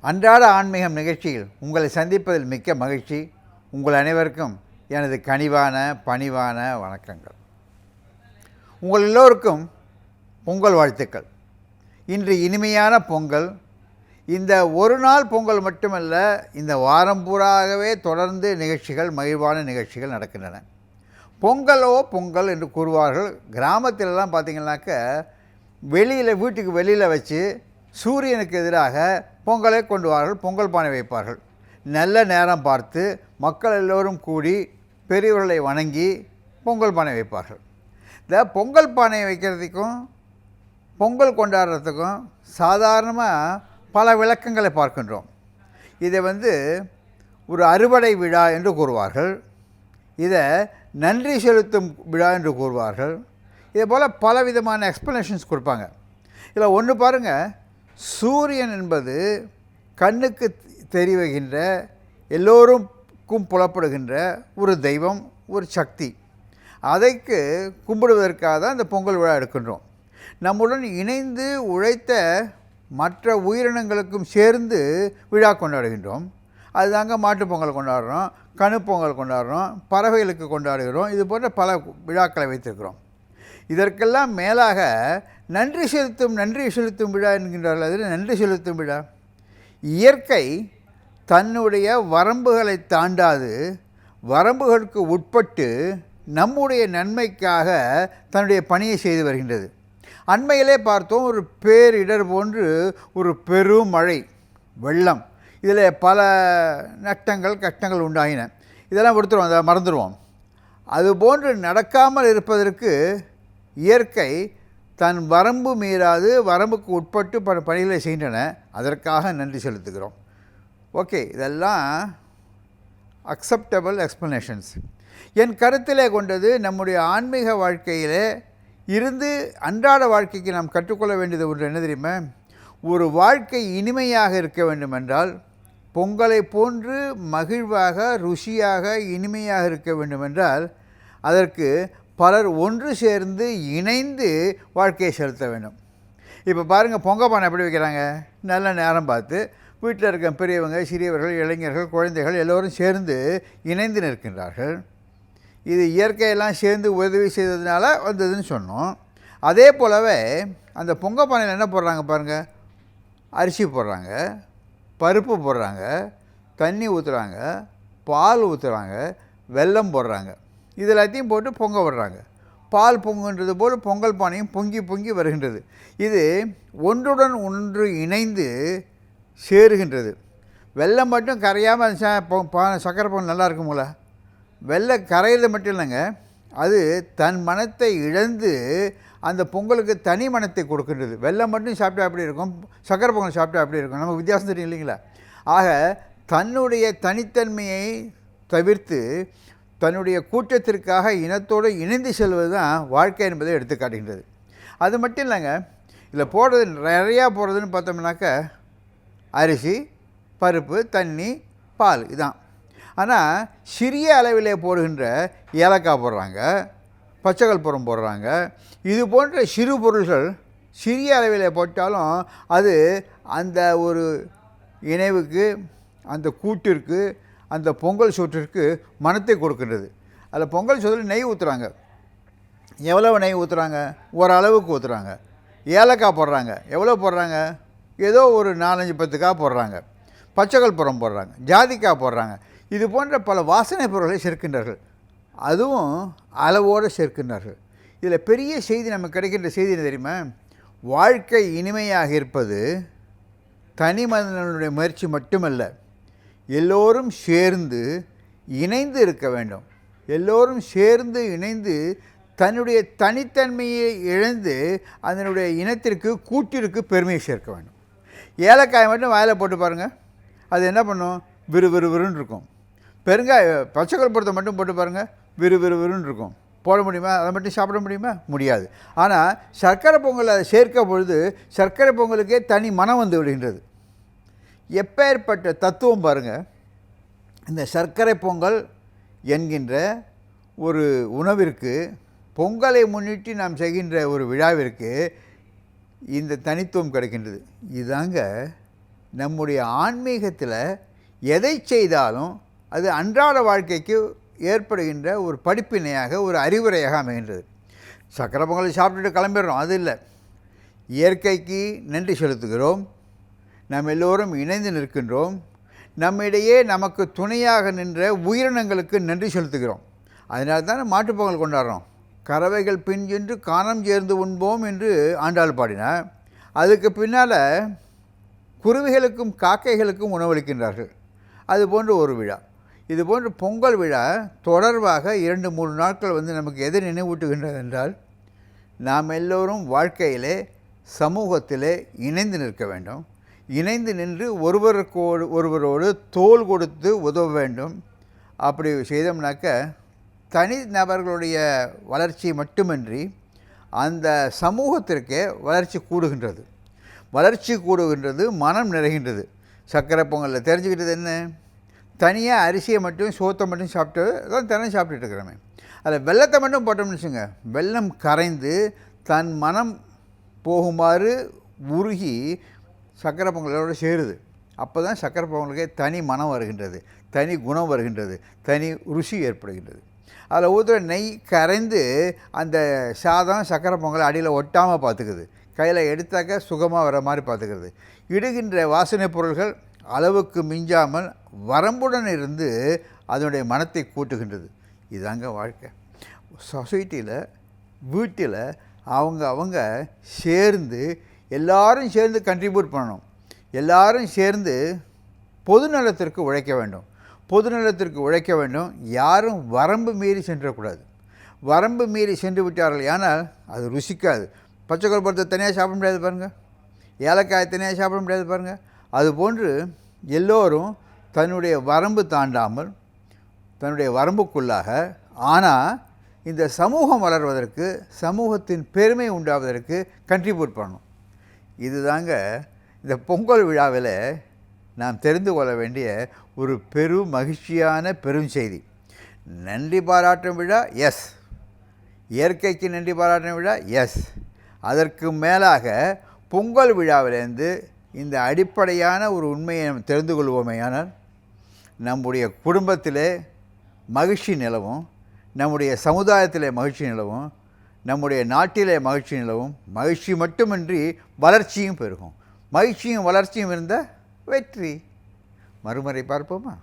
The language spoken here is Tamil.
அன்றாட ஆன்மீகம் நிகழ்ச்சியில் உங்களை சந்திப்பதில் மிக்க மகிழ்ச்சி. உங்கள் அனைவருக்கும் எனது கனிவான பணிவான வணக்கங்கள். உங்கள் எல்லோருக்கும் பொங்கல் வாழ்த்துக்கள். இன்று இனிமையான பொங்கல். இந்த ஒரு நாள் பொங்கல் மட்டுமல்ல, இந்த வாரம் பூராகவே தொடர்ந்து நிகழ்ச்சிகள், மகிழ்வான நிகழ்ச்சிகள் நடக்கின்றன. பொங்கலோ பொங்கல் என்று கூறுவார்கள். கிராமத்திலலாம் பார்த்திங்கனாக்க வீட்டுக்கு வெளியில் வச்சு சூரியனுக்கு எதிராக பொங்கலை கொண்டு வார்கள், பொங்கல் பானை வைப்பார்கள். நல்ல நேரம் பார்த்து மக்கள் எல்லோரும் கூடி பெரியவர்களை வணங்கி பொங்கல் பானை வைப்பார்கள். இந்த பொங்கல் பானை வைக்கிறதுக்கும் பொங்கல் கொண்டாடுறதுக்கும் சாதாரணமாக பல விளக்கங்களை பார்க்கின்றோம். இதை ஒரு அறுவடை விழா என்று கூறுவார்கள், இதை நன்றி செலுத்தும் விழா என்று கூறுவார்கள். இதே போல் பலவிதமான எக்ஸ்ப்ளனேஷன்ஸ் கொடுப்பாங்க. இதில் ஒன்று பாருங்கள், சூரியன் என்பது கண்ணுக்கு தெரிவுகின்ற, எல்லோருக்கும் புலப்படுகின்ற ஒரு தெய்வம், ஒரு சக்தி. அதைக்கு கும்பிடுவதற்காக தான் இந்த பொங்கல் விழா எடுக்கின்றோம். நம்முடன் இணைந்து உழைத்த மற்ற உயிரினங்களுக்கும் சேர்ந்து விழா கொண்டாடுகின்றோம். அதுதாங்க மாட்டுப் பொங்கல் கொண்டாடுறோம், கணுப்பொங்கல் கொண்டாடுறோம், பறவைகளுக்கு கொண்டாடுகிறோம். இது போன்ற பல விழாக்களை வைத்திருக்கிறோம். இதற்கெல்லாம் மேலாக நன்றி செலுத்தும் விழா என்கின்றார்கள். அதில் நன்றி செலுத்தும் விழா, இயற்கை தன்னுடைய வரம்புகளை தாண்டாது, வரம்புகளுக்கு உட்பட்டு நம்முடைய நன்மைக்காக தன்னுடைய பணியை செய்து வருகின்றது. அண்மையிலே பார்த்தோம், ஒரு பேரிடர் போன்று ஒரு பெரும் மழை, வெள்ளம், இதில் பல கஷ்டங்கள் உண்டாகின. இதெல்லாம் அதை மறந்துடுவோம். அதுபோன்று நடக்காமல் இருப்பதற்கு இயற்கை தன் வரம்பு மீறாது, வரம்புக்கு உட்பட்டு பணிகளை செய்கின்றன. அதற்காக நன்றி செலுத்துகிறோம். ஓகே, இதெல்லாம் அக்செப்டபிள் எக்ஸ்ப்ளனேஷன்ஸ். என் கருத்திலே கொண்டது, நம்முடைய ஆன்மீக வாழ்க்கையிலே இருந்து அன்றாட வாழ்க்கைக்கு நாம் கற்றுக்கொள்ள வேண்டியது ஒன்று என்ன தெரியுமா? ஒரு வாழ்க்கை இனிமையாக இருக்க வேண்டுமென்றால், பொங்கலை போன்று மகிழ்வாக, ருசியாக, இனிமையாக இருக்க வேண்டுமென்றால் அதற்கு பலர் ஒன்று சேர்ந்து இணைந்து வாழ்க்கையை செலுத்த வேண்டும். இப்போ பாருங்கள், பொங்கல் பானை எப்படி வைக்கிறாங்க? நல்ல நேரம் பார்த்து வீட்டில் இருக்க பெரியவங்க, சிறியவர்கள், இளைஞர்கள், குழந்தைகள் எல்லோரும் சேர்ந்து இணைந்து நிற்கின்றார்கள். இது இயற்கையெல்லாம் சேர்ந்து உதவி செய்ததுனால வந்ததுன்னு சொன்னோம். அதே போலவே அந்த பொங்கல் பானையில் என்ன போடுறாங்க பாருங்கள், அரிசி போடுறாங்க, பருப்பு போடுறாங்க, தண்ணி ஊற்றுறாங்க, பால் ஊற்றுறாங்க, வெல்லம் போடுறாங்க. இது எல்லாத்தையும் போட்டு பொங்க விடுறாங்க. பால் பொங்குன்றது போல் பொங்கல் பானையும் பொங்கி வருகின்றது. இது ஒன்றுடன் ஒன்று இணைந்து சேருகின்றது. வெல்லம் மட்டும் கரையாமல் சக்கரை பொங்கல் நல்லா இருக்குங்களா? வெல்லம் கரையிறது மட்டும் இல்லைங்க, அது தன் மனத்தை இழந்து அந்த பொங்கலுக்கு தனி மனத்தை கொடுக்கின்றது. வெல்லம் மட்டும் சாப்பிட்டா அப்படி இருக்கும், சக்கரை பொங்கல் சாப்பிட்டா அப்படி இருக்கும். நமக்கு வித்தியாசம் தெரியும் இல்லைங்களா? ஆக தன்னுடைய தனித்தன்மையை தவிர்த்து தன்னுடைய கூட்டத்திற்காக இனத்தோடு இணைந்து செல்வது தான் வாழ்க்கை என்பதை எடுத்து காட்டுகின்றது. அது மட்டும் இல்லைங்க, இதில் போடுறது நிறையா போடுறதுன்னு பார்த்தோம்னாக்க அரிசி, பருப்பு, தண்ணி, பால், இதான். ஆனால் சிறிய அளவிலே போடுகின்ற ஏலக்காய் போடுறாங்க, பச்சைக்கற்பூரம் போடுறாங்க. இது போன்ற சிறு பொருள்கள் சிறிய அளவில் போட்டாலும் அது அந்த ஒரு இணைவுக்கு, அந்த கூட்டிற்கு, அந்த பொங்கல் சோற்றிற்கு மனத்தை கொடுக்கின்றது. அதில் பொங்கல் சோற்றில் நெய் ஊற்றுறாங்க. எவ்வளவு நெய் ஊற்றுறாங்க? ஓரளவுக்கு ஊற்றுறாங்க. ஏலக்காய் போடுறாங்க. எவ்வளோ போடுறாங்க? ஏதோ ஒரு 4-10 போடுறாங்க. பச்சைக்கற்பூரம் போடுறாங்க, ஜாதிக்காய் போடுறாங்க. இது போன்ற பல வாசனை பொருட்களை சேர்க்கின்றார்கள். அதுவும் அளவோடு சேர்க்கின்றார்கள். இதில் பெரிய செய்தி நமக்கு கிடைக்கின்ற செய்தி என்ன தெரியுமா? வாழ்க்கை இனிமையாக இருப்பது தனி மனிதனுடைய முயற்சி மட்டுமல்ல, எல்லோரும் சேர்ந்து இணைந்து இருக்க வேண்டும். எல்லோரும் சேர்ந்து இணைந்து தன்னுடைய தனித்தன்மையை இழந்து அதனுடைய இனத்திற்கு, கூட்டிற்கு பெருமையை சேர்க்க வேண்டும். ஏலக்காய் மட்டும் வாயில் போட்டு பாருங்கள், அது என்ன பண்ணும்? விறுவிறுன்னு இருக்கும். பச்சைக்கற்பூரத்தை மட்டும் போட்டு பாருங்கள், விறுவிறுன்னு இருக்கும். போட முடியுமா? அதை மட்டும் சாப்பிட முடியுமா? முடியாது. ஆனால் சர்க்கரை பொங்கல் அதை சேர்க்க பொழுது சர்க்கரை பொங்கலுக்கே தனி மனம் வந்து விடுகின்றது. எப்பேற்பட்ட தத்துவம் பாருங்கள். இந்த சர்க்கரை பொங்கல் என்கின்ற ஒரு உணவிற்கு, பொங்கலை முன்னிட்டு நாம் செய்கின்ற ஒரு விழாவிற்கு இந்த தனித்துவம் கிடைக்கின்றது. இதுதாங்க நம்முடைய ஆன்மீகத்தில் எதை செய்தாலும் அது அன்றாட வாழ்க்கைக்கு ஏற்படுகின்ற ஒரு படிப்பினையாக, ஒரு அறிவுரையாக அமைகின்றது. சக்கரை பொங்கல் சாப்பிட்டுட்டு கிளம்பிடுறோம், அது இல்லை. இயற்கைக்கு நன்றி செலுத்துகிறோம், நாம் எல்லோரும் இணைந்து நிற்கின்றோம், நம்மிடையே நமக்கு துணையாக நின்ற உயிரினங்களுக்கு நன்றி செலுத்துகிறோம். அதனால தானே மாட்டுப்பொங்கல் கொண்டாடுறோம். கறவைகள் பின் சென்று காணம் சேர்ந்து உண்போம் என்று ஆண்டாள் பாடினார். அதுக்கு பின்னால் குருவிகளுக்கும் காக்கைகளுக்கும் உணவளிக்கின்றார்கள். அது போன்ற ஒரு விழா. இது போன்ற பொங்கல் விழா தொடர்பாக 2-3 நாட்கள் நமக்கு எதை நினைவூட்டுகின்றது என்றால், நாம் எல்லோரும் வாழ்க்கையிலே சமூகத்திலே இணைந்து நிற்க வேண்டும். இணைந்து நின்று ஒருவரோடு தோள் கொடுத்து உதவ வேண்டும். அப்படி செய்தோம்னாக்க தனி நபர்களுடைய வளர்ச்சி மட்டுமின்றி அந்த சமூகத்திற்கே வளர்ச்சி கூடுகின்றது. வளர்ச்சி கூடுகின்றது, மனம் நிறைகின்றது. சக்கரை பொங்கலில் தெரிஞ்சுக்கிட்டது என்ன? தனியாக அரிசியை மட்டும் சோத்தை மட்டும் சாப்பிட்டு தான் தினம் சாப்பிட்டுட்டு இருக்கிறோமே. அதில் வெல்லத்தை மட்டும் போட்டோம்னு வச்சுங்க, வெல்லம் கரைந்து தன் மனம் போகுமாறு உருகி சக்கரை பொங்கலோடு சேருது. அப்போ தான் சக்கரை பொங்கலுக்கே தனி மனம் வருகின்றது, தனி குணம் வருகின்றது, தனி ருசி ஏற்படுகின்றது. அதில் ஊற்றுற நெய் கரைந்து அந்த சாதம் சக்கரை பொங்கல் அடியில் ஒட்டாமல் பார்த்துக்குது. கையில் எடுத்தாக்க சுகமாக வர மாதிரி பார்த்துக்கிறது. இடுகின்ற வாசனை பொருள்கள் அளவுக்கு மிஞ்சாமல் வரம்புடன் இருந்து அதனுடைய மனத்தை கூட்டுகின்றது. இதுதாங்க வாழ்க்கை. சொசைட்டியில், வீட்டில் அவங்க சேர்ந்து எல்லாரும் சேர்ந்து கண்ட்ரிபியூட் பண்ணணும். எல்லாரும் சேர்ந்து பொதுநலத்திற்கு உழைக்க வேண்டும். பொதுநலத்திற்கு உழைக்க வேண்டும். யாரும் வரம்பு மீறி சென்றக்கூடாது. வரம்பு மீறி சென்று விட்டார்கள் ஆனால் அது ருசிக்காது. பச்சைக்கொல் பருத்தை தனியாக சாப்பிட முடியாது பாருங்கள், ஏலக்காய் தனியாக சாப்பிட முடியாது பாருங்கள். அதுபோன்று எல்லோரும் தன்னுடைய வரம்பு தாண்டாமல் தன்னுடைய வரம்புக்குள்ளாக, ஆனால் இந்த சமூகம் வளர்வதற்கு, சமூகத்தின் பெருமை உண்டாவதற்கு கண்ட்ரிபியூட் பண்ணணும். இதுதாங்க இந்த பொங்கல் விழாவில் நாம் தெரிந்து கொள்ள வேண்டிய ஒரு மகிழ்ச்சியான பெரும் செய்தி. நன்றி பாராட்டும் விழா, எஸ். இயற்கைக்கு நன்றி பாராட்டும் விழா, எஸ். அதற்கு மேலாக பொங்கல் விழாவிலேருந்து இந்த அடிப்படையான ஒரு உண்மையை நம்ம தெரிந்து கொள்வோமேயானால் நம்முடைய குடும்பத்திலே மகிழ்ச்சி நிலவும், நம்முடைய சமுதாயத்திலே மகிழ்ச்சி நிலவும், நம்முடைய நாட்டிலே மகிழ்ச்சி நிலவும். மகிழ்ச்சி மட்டுமின்றி வளர்ச்சியும் பெருகும். மகிழ்ச்சியும் வளர்ச்சியும் இருந்த வெற்றி. மறுமுறை பார்ப்போமா?